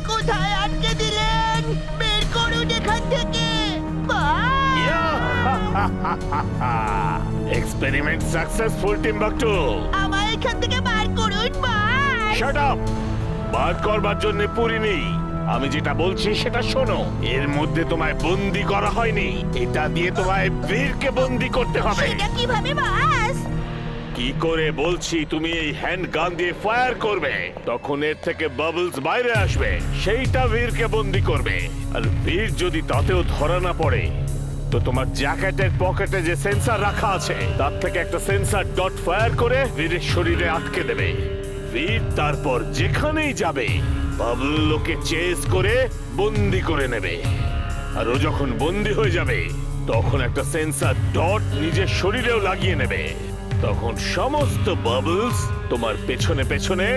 কোথায় আটকে দিলেন? বের করুন এখান থেকে। Experiment successful Timbuktu. আমায় এখান থেকে বার করুন বস। Shut up. বার করবার জন্য পুরি নেই। আমি যেটা বলছি সেটা শোনো। এর মধ্যে তোমায় বন্দি করা হয়নি, এটা দিয়ে তোমায় বীরকে বন্দি করতে হবে। সেটা কিভাবে বস? কি করে বলছি, তুমি এই হ্যান্ড গান দিয়ে ফায়ার করবে, তখন এর থেকে বাবলস বাইরে আসবে, সেইটা বীরকে বন্দি করবে। আর বীর যদি তাতেও ধরা না পড়ে, তো তোমার জ্যাকেটের পকেটে যে সেন্সর রাখা আছে তার থেকে একটা সেন্সর ডট ফায়ার করে বীরের শরীরে আটকে দেবে। বীর তারপর যেখানেই যাবে বাবলকে চেস করে বন্দি করে নেবে। আর ও যখন বন্দি হয়ে যাবে তখন একটা সেন্সর ডট নিজের শরীরেও লাগিয়ে নেবে। তখন সমস্ত বাবলস তোমার পেছনে পেছনে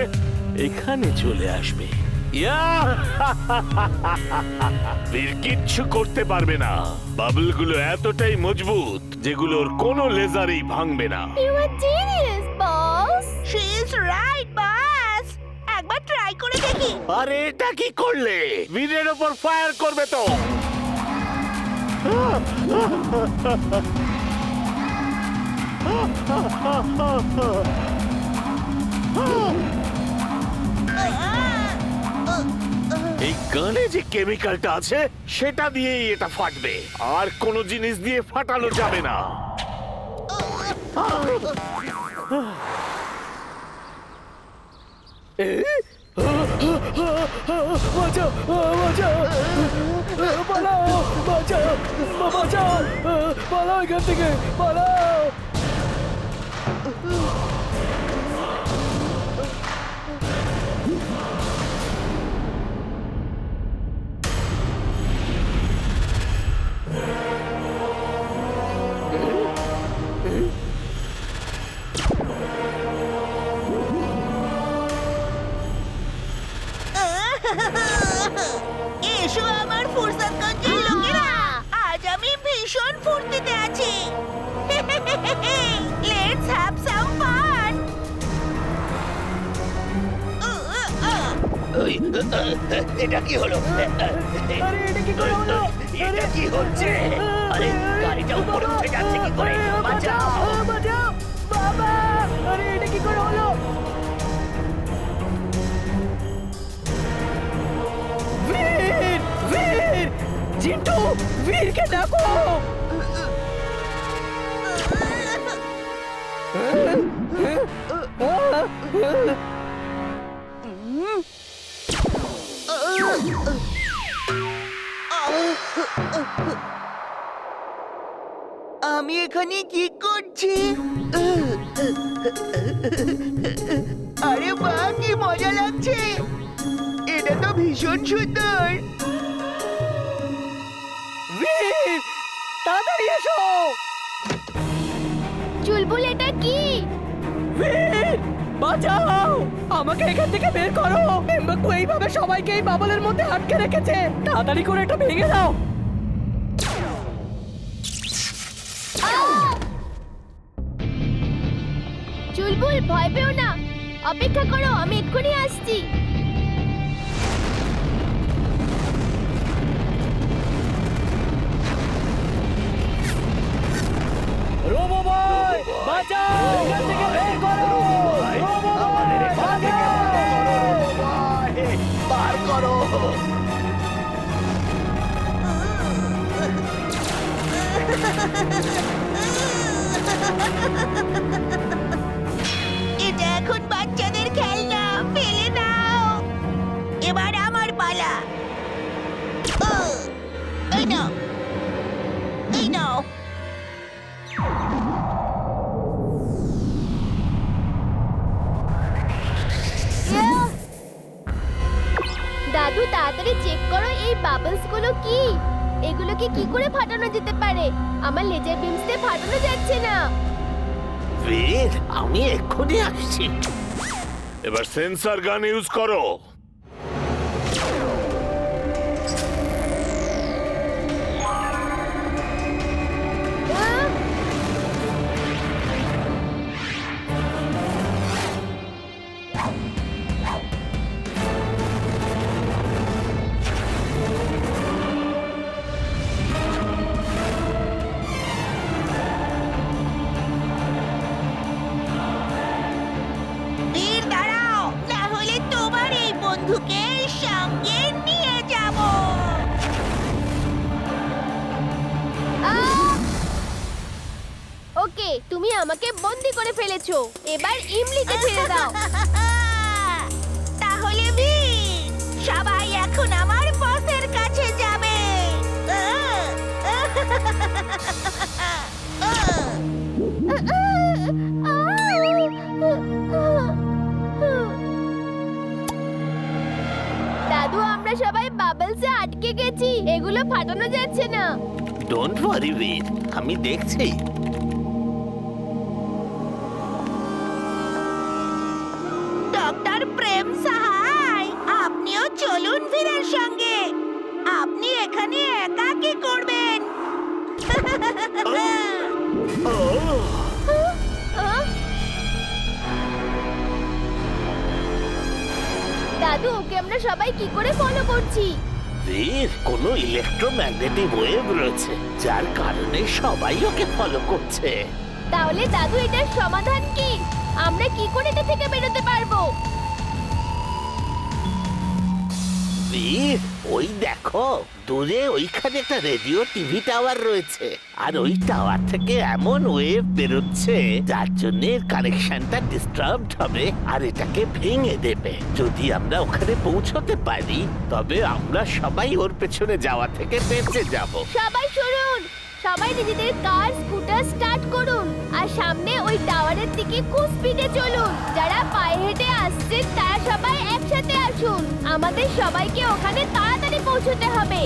এখানে চলে আসবে। বীর কিচ্ছু করতে পারবে না। বাবলগুলো এতটাই মজবুত যেগুলোর কোনো লেজারই ভাঙবে না। You are genius boss. She is right boss. একবার ট্রাই করে দেখি। আরে এটা কি করলে? বীরের ওপর ফায়ার করবে তো। এই গানে যে কেমিক্যালটা আছে সেটা দিয়েই এটা ফাটবে, আর কোনো জিনিস দিয়ে ফাটানো যাবে না। বাঁচাও, বাঁচাও, পালাও, বাঁচাও, বাঁচাও, পালাও এখান থেকে, পালাও। এসো আমার ফুরসাতগঞ্জের লোকেরা, আজ আমি ভীষণ ফুর্তিতে আছি। Let's have some fun. এটা কি হলো? আরে এটা কি করে হলো? এটা কি হচ্ছে? আরে গাড়িটা উপরে উঠে যাচ্ছে কি করে? বাঁচাও! বাঁচাও, বাবা! আরে এটা কি করে হলো? বীর, বীর, জিন্টু, বীরকে ডাকো। আমি এখানে কি করছি? আরে বাহ, কি মজা লাগছে! এটা তো ভীষণ সুন্দর। বীর, তাড়াতাড়ি এসো। চুলবুল, এটা কি? বীর, বাঁচাও, আমাকে এখান থেকে বের করো। টিম্বাকটু এইভাবে সবাইকে এই বাবলের মধ্যে আটকে রেখেছে। তাড়াতাড়ি করে এটা ভেঙে দাও। চুলবুল, ভয় পেও না, অপেক্ষা করো, আমি এক্ষুনি আসছি। রোবো বয়, বাঁচাও, এখান থেকে বের করো। রোবো বয়, বাঁচাও। বার করো! এটা এখন বাচ্চাদের খেলনা, ফেলে দাও। এবার আমার পালা। এই নাও, এই নাও। দাদু, তাড়াতাড়ি চেক করো এই বাবলস গুলো কি। এগুলোকে কি করে ফাটানো যেতে পারে? আমার লেজার বিমস দিয়ে ফাটানো যাচ্ছে না। বীর, আমি এক্ষুনি আসছি। এবার সেন্সর গান ইউজ করো। তুমি আমাকে বন্দি করে ফেলেছো। এবার ইমলিকে ছেড়ে দাও। তাহলে সবাই এখন আমার বসের কাছে যাবে। দাদু, আমরা সবাই বাবলসে আটকে গেছি। এগুলো ফাটানো যাচ্ছে না। ডোন্ট ওয়ারি বীর, আমি দেখছি। ডক্টর প্রেম সাহাই, আপনিও চলুন বীরের সঙ্গে। আপনি এখানে একা কি করবেন? আহ! দাদু, ওকে আমরা সবাই কি করে ফলো করছি? বীর, কোনো ইলেকট্রোম্যাগনেটিক ওয়েভ রয়েছে যার কারণে সবাই ওকে ফলো করছে। তাহলে দাদু, এটার সমাধান কি? আমরা কি করে এটা থেকে বেরোতে পারবো? বীর, ওই দেখো দূরে ওইখানে একটা রেডিও টিভি টাওয়ার রয়েছে, আর ওই টাওয়ার থেকে এমন ওয়েভ বেরোচ্ছে যার জন্য এর কানেকশনটা ডিস্টার্বড হবে আর এটাকে ভেঙে দেবে। যদি আমরা ওখানে পৌঁছতে পারি তবে আমরা সবাই ওর পেছনে যাওয়া থেকে বেঁচে যাব। সবাই শুনুন, সবাই নিজেদের কার স্কুটার স্টার্ট করুন আর সামনে ওই টাওয়ারের দিকে খুব স্পিডে চলুন। যারা পায়ে হেঁটে আসছেন তারা সবাই একসাথে আসুন। আমাদের সবাইকে ওখানে তাড়াতাড়ি পৌঁছতে হবে।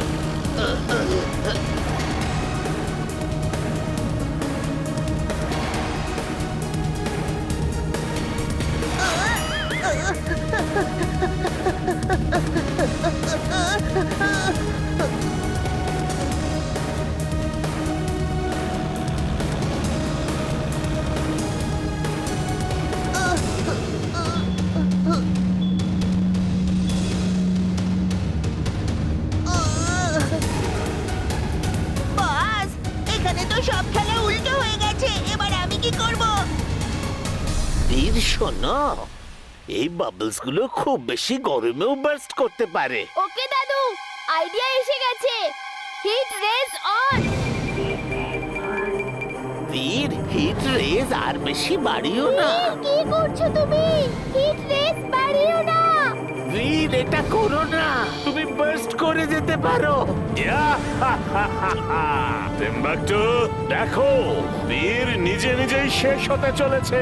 বস, এখানে তো সব খেলা উল্টো হয়ে গেছে। এবার আমি কি করব? বীর, শোনো, এই বাবলস গুলো খুব বেশি গরমেও বার্স্ট করতে পারে। ওকে দাদু, আইডিয়া এসে গেছে। Heat rays on. বীর, হিট রেজ আর বেশি বাড়িও না। কি করছো তুমি? হিট রেজ বাড়িও না। বীর, এটা করো না, তুমি বার্স্ট করে যেতে পারো। টিম্বাকটু, দেখো বীর নিজে নিজেই শেষ হতে চলেছে।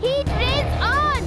Heat rays on.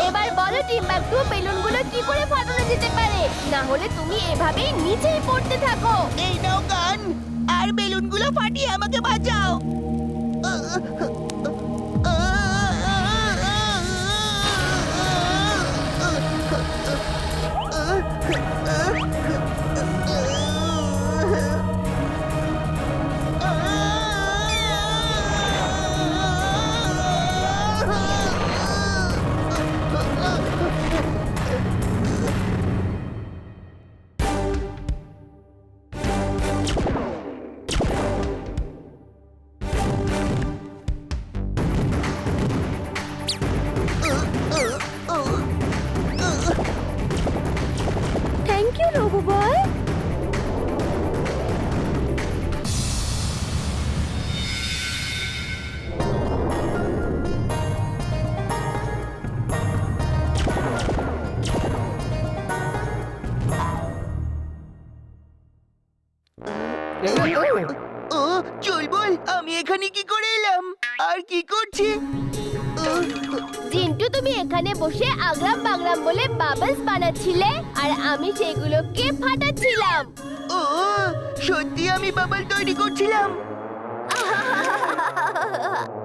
এবার বলো টিম্বাকটু, বেলুনগুলো কি করে ফাটানো যেতে পারে? না হলে তুমি এভাবেই নিচেই পড়তে থাকো। এই নাও গান, আর বেলুনগুলো ফাটিয়ে আমাকে বাঁচাও। থ্যাংক ইউ রোবো বয়। ও চুলবুল, আমি এখানে কি করে এলাম আর কি করছি? জিন্টু, তুমি এখানে বসে আগরাম বাগরাম বলে বাবলস বানাচ্ছিলে আর আমি সেগুলোকে ফাটাচ্ছিলাম। ও সত্যি আমি বাবল তৈরি করছিলাম। আহ